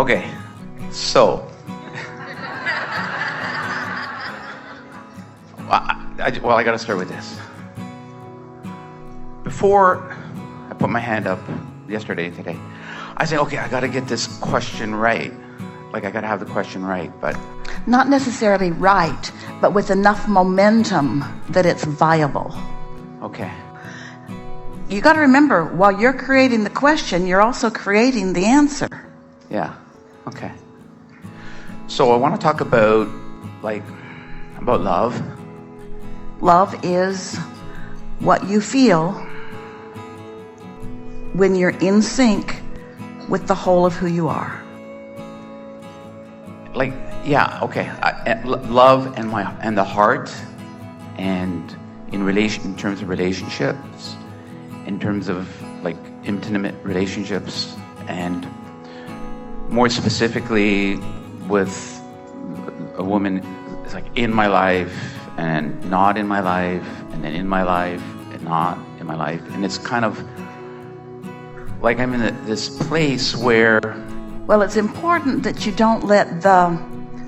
Okay, so I got to start with this. Before I put my hand up today, I said, okay, I got to get this question right. Like, I got to have the question right, but not necessarily right, but with enough momentum that it's viable. Okay. You got to remember, while you're creating the question, you're also creating the answer. Yeah. Okay. So I want to talk about love. Love is what you feel when you're in sync with the whole of who you are. Love and the heart, and in terms of relationships, in terms of intimate relationships, and more specifically with a woman, it's in my life and not in my life, and then in my life and not in my life, and it's kind of like I'm in this place where. Well, it's important that you don't let the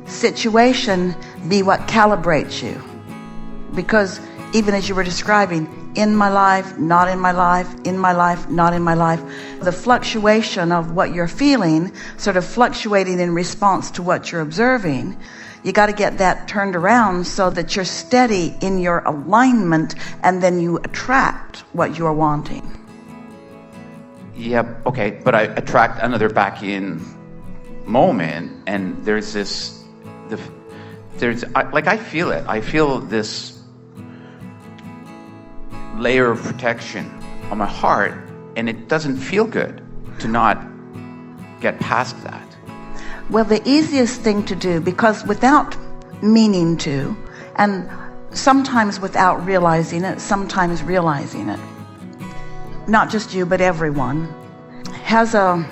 situation be what calibrates you, because even as you were describing, in my life, not in my life, in my life, not in my life, the fluctuation of what you're feeling, sort of fluctuating in response to what you're observing, you got to get that turned around so that you're steady in your alignment, and then you attract what you're wanting. Yeah, okay, but I attract another back in moment, and there's this, I feel it. I feel this layer of protection on my heart, and it doesn't feel good to not get past that. Well, the easiest thing to do, because without meaning to, and sometimes without realizing it, sometimes realizing it, not just you, but everyone, has a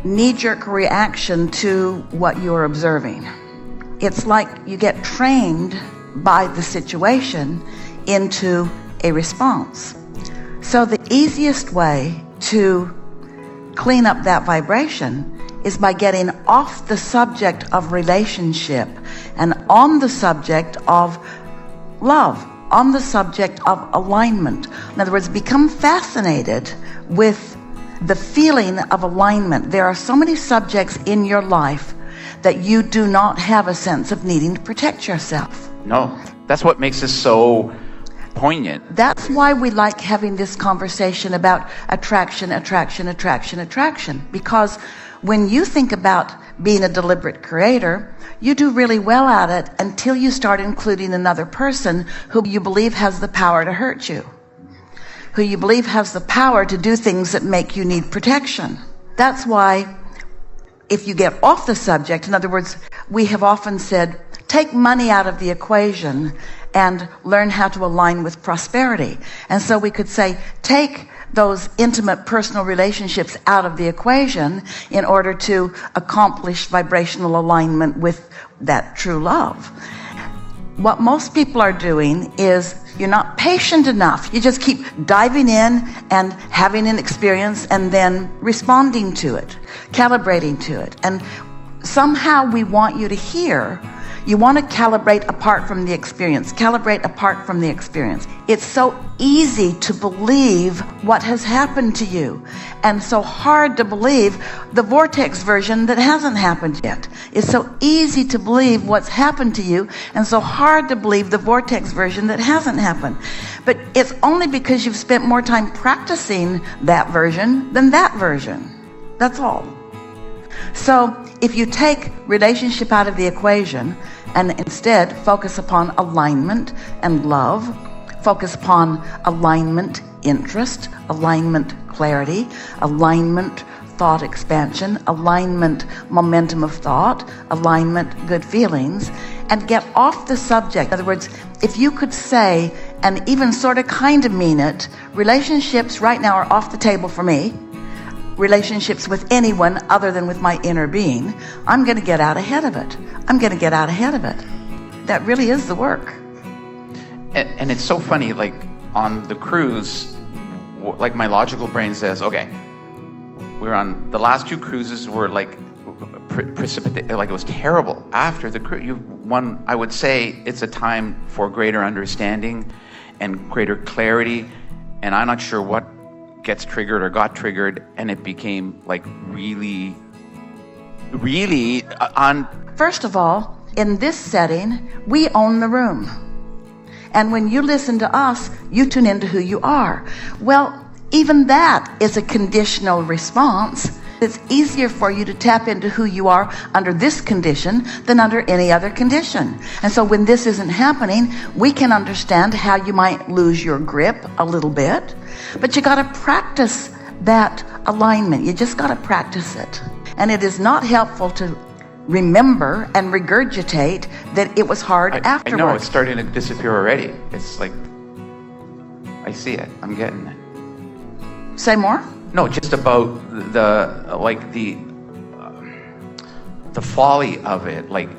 knee-jerk reaction to what you're observing. It's like you get trained by the situation into a response. So the easiest way to clean up that vibration is by getting off the subject of relationship and on the subject of love, on the subject of alignment. In other words, become fascinated with the feeling of alignment. There are so many subjects in your life that you do not have a sense of needing to protect yourself. No, that's what makes this so poignant. That's why we like having this conversation about attraction, because when you think about being a deliberate creator, you do really well at it until you start including another person who you believe has the power to hurt you, who you believe has the power to do things that make you need protection. That's why if you get off the subject, in other words, we have often said, take money out of the equation and learn how to align with prosperity. And so we could say, take those intimate personal relationships out of the equation in order to accomplish vibrational alignment with that true love. What most people are doing is you're not patient enough. You just keep diving in and having an experience and then responding to it, calibrating to it. And somehow we want you to hear, you want to calibrate apart from the experience. Calibrate apart from the experience. It's so easy to believe what has happened to you, and so hard to believe the vortex version that hasn't happened yet. It's so easy to believe what's happened to you, and so hard to believe the vortex version that hasn't happened. But it's only because you've spent more time practicing that version than that version. That's all. So if you take relationship out of the equation and instead focus upon alignment and love, focus upon alignment interest, alignment clarity, alignment thought expansion, alignment momentum of thought, alignment good feelings, and get off the subject. In other words, if you could say, and even sort of kind of mean it, relationships right now are off the table for me. Relationships with anyone other than with my inner being, I'm going to get out ahead of it. I'm going to get out ahead of it. That really is the work. And it's so funny, like on the cruise, like my logical brain says, okay, we're on the last two cruises, we're precipitate, like it was terrible after the cruise. I would say it's a time for greater understanding and greater clarity, and I'm not sure what gets triggered or got triggered, and it became like really on. First of all, in this setting, we own the room. And when you listen to us, you tune into who you are. Well, even that is a conditional response. It's easier for you to tap into who you are under this condition than under any other condition. And so when this isn't happening, we can understand how you might lose your grip a little bit. But you got to practice that alignment. You just got to practice it. And it is not helpful to remember and regurgitate that it was hard afterwards. I know, it's starting to disappear already. It's like, I see it. I'm getting it. Say more? No, just about the folly of it, like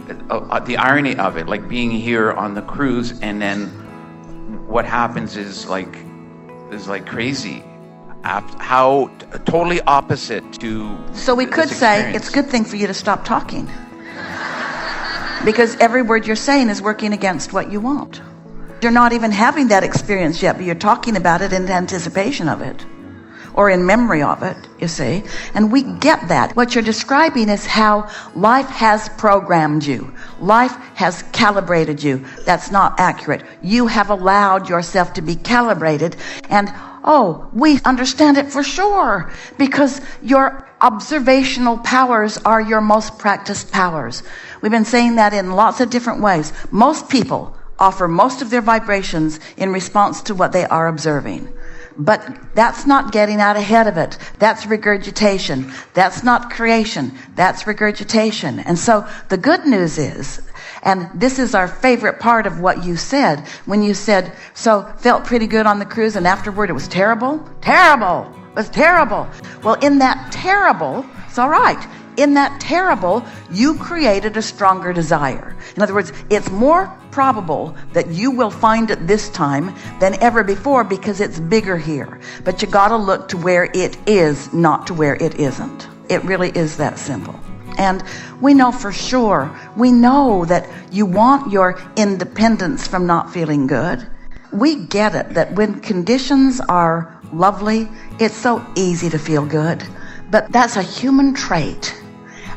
the irony of it, like being here on the cruise, and then what happens is like crazy. How totally opposite to. So we could say it's a good thing for you to stop talking, because every word you're saying is working against what you want. You're not even having that experience yet, but you're talking about it in anticipation of it, or in memory of it, you see. And we get that. What you're describing is how life has programmed you. Life has calibrated you. That's not accurate. You have allowed yourself to be calibrated, and we understand it for sure, because your observational powers are your most practiced powers. We've been saying that in lots of different ways. Most people offer most of their vibrations in response to what they are observing. But that's not getting out ahead of it. That's regurgitation. That's not creation. That's regurgitation. And so the good news is, and this is our favorite part of what you said, when you said, so felt pretty good on the cruise and afterward it was terrible? Terrible! It was terrible. Well, in that terrible, it's all right. In that terrible, you created a stronger desire. In other words, it's more probable that you will find it this time than ever before, because it's bigger here. But you got to look to where it is, not to where it isn't. It really is that simple. And we know for sure, we know that you want your independence from not feeling good. We get it, that when conditions are lovely, it's so easy to feel good. But that's a human trait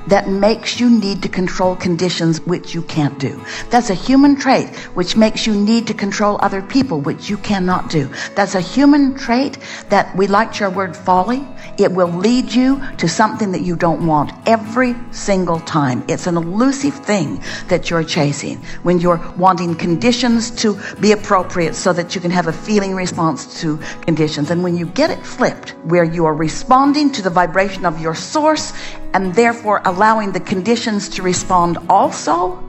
that makes you need to control conditions which you can't do. That's a human trait which makes you need to control other people, which you cannot do. That's a human trait that, we liked your word folly. It will lead you to something that you don't want every single time. It's an elusive thing that you're chasing when you're wanting conditions to be appropriate so that you can have a feeling response to conditions. And when you get it flipped, where you are responding to the vibration of your source and therefore allowing the conditions to respond also,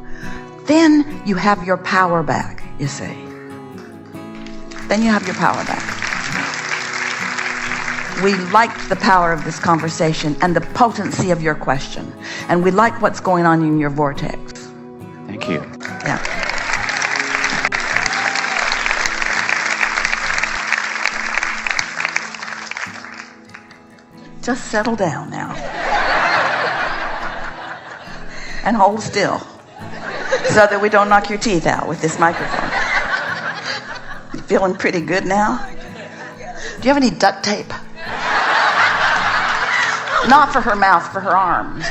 then you have your power back, you see. Then you have your power back. We liked the power of this conversation and the potency of your question. And we like what's going on in your vortex. Thank you. Yeah. Just settle down now. And hold still, so that we don't knock your teeth out with this microphone. You feeling pretty good now? Do you have any duct tape? Not for her mouth, for her arms.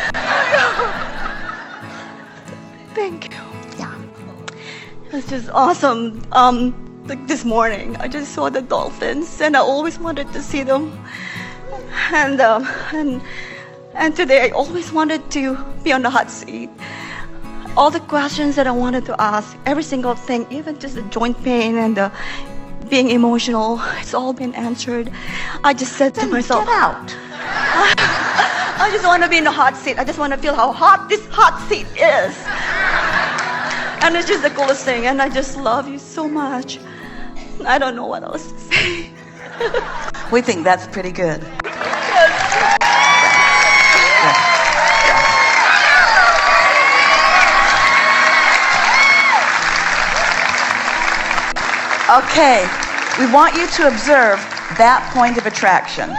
Thank you. Yeah. It's just awesome. Like this morning, I just saw the dolphins, and I always wanted to see them. And today, I always wanted to be on the hot seat. All the questions that I wanted to ask, every single thing, even just the joint pain and the being emotional, it's all been answered. I just said to myself, get out. I just want to be in the hot seat. I just want to feel how hot this hot seat is. And it's just the coolest thing. And I just love you so much. I don't know what else to say. We think that's pretty good. Okay, we want you to observe that point of attraction.